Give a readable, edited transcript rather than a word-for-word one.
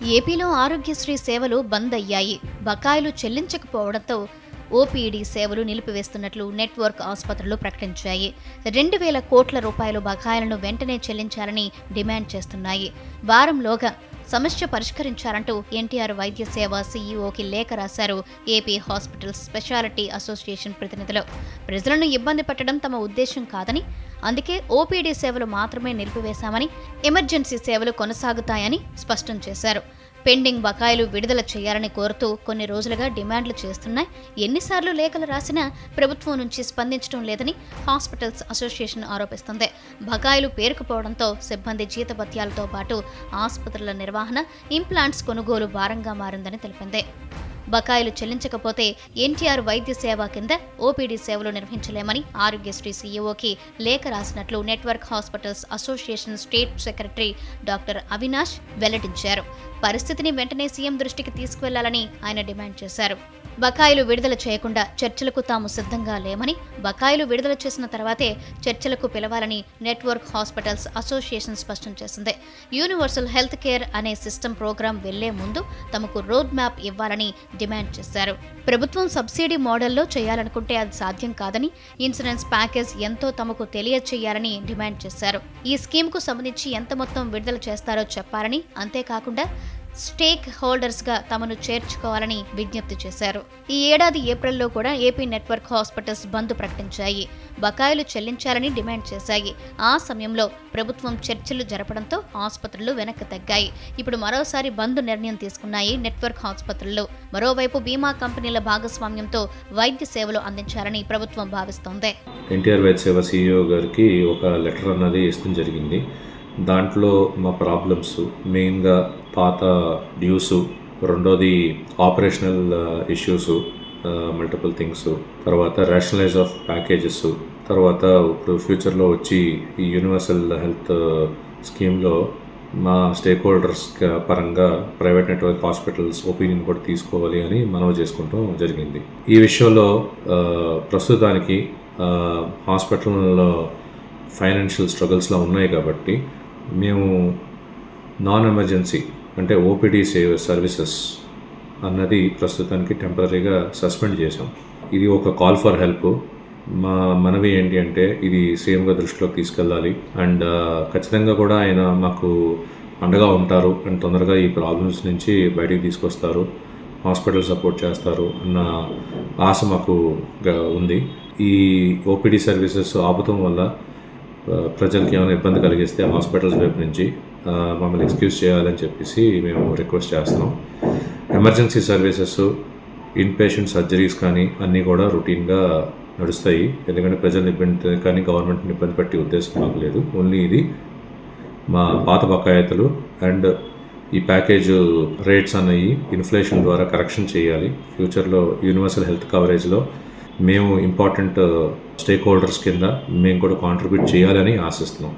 ఏపీలో ఆరోగ్యశ్రీ సేవలు బంద్ అయ్యాయి. బకాయిలు చెల్లించకపోవడంతో ఓపీడీ సేవలు నిలిపివేస్తున్నట్లు నెట్వర్క్ ఆసుపత్రులు ప్రకటించాయి. 2,000 కోట్ల రూపాయల బకాయిలను వెంటనే చెల్లించాలని డిమాండ్ చేస్తున్నాయి. వారంలోగా సమస్య పరిష్కరించారంటూ ఎన్టీఆర్ వైద్య సేవ సీఈఓకి లేఖ రాశారు ఏపీ హాస్పిటల్ స్పెషాలిటీ అసోసియేషన్ ప్రతినిధులు. ప్రజలను ఇబ్బంది పెట్టడం తమ ఉద్దేశం కాదని, అందుకే ఓపీడీ సేవలు మాత్రమే నిలిపివేశామని, ఎమర్జెన్సీ సేవలు కొనసాగుతాయని స్పష్టం చేశారు. పెండింగ్ బకాయిలు విడుదల చేయాలని కోరుతూ కొన్ని రోజులుగా డిమాండ్లు చేస్తున్నాయి. ఎన్నిసార్లు లేఖలు రాసినా ప్రభుత్వం నుంచి స్పందించడం లేదని హాస్పిటల్స్ అసోసియేషన్ ఆరోపిస్తుంది. బకాయిలు పేరుకుపోవడంతో సిబ్బంది జీతభత్యాలతో పాటు ఆసుపత్రుల నిర్వహణ, ఇంప్లాంట్స్ కొనుగోలు భారంగా మారిందని తెలిపింది. బకాయిలు చెల్లించకపోతే ఎన్టీఆర్ వైద్య సేవ కింద ఓపీడీ సేవలు నిర్వహించలేమని ఆరోగ్యశ్రీ సీఈఓకి లేఖ రాసినట్లు network hospitals association state secretary doctor Avinash వెల్లడించారు. పరిస్థితిని వెంటనే సీఎం దృష్టికి తీసుకువెళ్లాలని ఆయన డిమాండ్ చేశారు. బకాయిలు విడుదల చేయకుండా చర్చలకు తాము సిద్ధంగా లేమని, బకాయిలు విడుదల చేసిన తర్వాతే చర్చలకు పిలవాలని నెట్వర్క్ హాస్పిటల్స్ అసోసియేషన్ స్పష్టం చేసింది. యూనివర్సల్ హెల్త్ కేర్ అనే సిస్టమ్ ప్రోగ్రాం వెళ్లే ముందు తమకు రోడ్ మ్యాప్ ఇవ్వాలని డిమాండ్ చేశారు. ప్రభుత్వం సబ్సిడీ మోడల్లో చేయాలనుకుంటే అది సాధ్యం కాదని, ఇన్సూరెన్స్ ప్యాకేజ్ ఎంతో తమకు తెలియచేయాలని డిమాండ్ చేశారు. ఈ స్కీమ్కు సంబంధించి ఎంత మొత్తం విడుదల చేస్తారో చెప్పాలని, అంతేకాకుండా స్టేక్ హోల్డర్స్ గా తమను చేర్చుకోవాలని విజ్ఞప్తి చేశారు. ఈ ఏడాది ఏప్రిల్లో కూడా ఏపీ నెట్వర్క్ హాస్పిటల్స్ బంద్ ప్రకటించాయి. బకాయిలు చెల్లించాలని డిమాండ్ చేశాయి. ఆ సమయంలో ప్రభుత్వం చర్చలు జరపడంతో ఆసుపత్రులు వెనక్కి తగ్గాయి. ఇప్పుడు మరోసారి బంద్ నిర్ణయం తీసుకున్నాయి నెట్వర్క్ ఆసుపత్రులు. మరోవైపు బీమా కంపెనీల భాగస్వామ్యంతో వైద్య సేవలు అందించాలని ప్రభుత్వం భావిస్తోంది. ఎన్టీఆర్ వైద్య సేవ సీఈఓ గారికి ఒక లెటర్ అన్నది ఇష్టం జరిగింది. దాంట్లో మా ప్రాబ్లమ్స్ మెయిన్గా పాత డ్యూస్, రెండోది ఆపరేషనల్ ఇష్యూస్, మల్టిపుల్ థింగ్స్, తర్వాత రేషనలైజ్ ఆఫ్ ప్యాకేజెస్, తర్వాత ఇప్పుడు ఫ్యూచర్లో వచ్చి ఈ యూనివర్సల్ హెల్త్ స్కీమ్లో మా స్టేక్ హోల్డర్స్ పరంగా ప్రైవేట్ నెట్వర్క్ హాస్పిటల్స్ ఒపీనియన్ కూడా తీసుకోవాలి అని మనవి చేసుకుంటాం జరిగింది. ఈ విషయంలో ప్రస్తుతానికి హాస్పిటల్లో ఫైనాన్షియల్ స్ట్రగుల్స్లో ఉన్నాయి కాబట్టి మేము నాన్ ఎమర్జెన్సీ అంటే ఓపీడీ సర్వీసెస్ అన్నది ప్రస్తుతానికి టెంపరీగా సస్పెండ్ చేసాం. ఇది ఒక కాల్ ఫర్ హెల్ప్. మా మనవి ఏంటి అంటే ఇది సీఎంగా దృష్టిలోకి తీసుకెళ్ళాలి అండ్ ఖచ్చితంగా కూడా ఆయన మాకు అండగా ఉంటారు అండ్ తొందరగా ఈ ప్రాబ్లమ్స్ నుంచి బయటికి తీసుకొస్తారు, హాస్పిటల్ సపోర్ట్ చేస్తారు అన్న ఆశ మాకు ఉంది. ఈ ఓపీడీ సర్వీసెస్ ఆపుతం వల్ల ప్రజలకి ఏమైనా ఇబ్బంది కలిగిస్తే హాస్పిటల్స్ వైపు నుంచి మమ్మల్ని ఎక్స్క్యూజ్ చేయాలని చెప్పేసి మేము రిక్వెస్ట్ చేస్తున్నాం. Emergency services, in patient surgeries కానీ అన్నీ కూడా రొటీన్గా నడుస్తాయి. ఎందుకంటే ప్రజలను ఇబ్బంది కానీ గవర్నమెంట్ని ఇబ్బంది పెట్టే ఉద్దేశం మాకు లేదు. ఓన్లీ ఇది మా పాత బకాయితలు అండ్ ఈ ప్యాకేజ్ రేట్స్ అన్నవి ఇన్ఫ్లేషన్ ద్వారా కరెక్షన్ చేయాలి. ఫ్యూచర్లో యూనివర్సల్ హెల్త్ కవరేజ్లో మేము ఇంపార్టెంట్ స్టేక్ హోల్డర్స్ కింద మేము కూడా కాంట్రిబ్యూట్ చేయాలని ఆశిస్తున్నాం.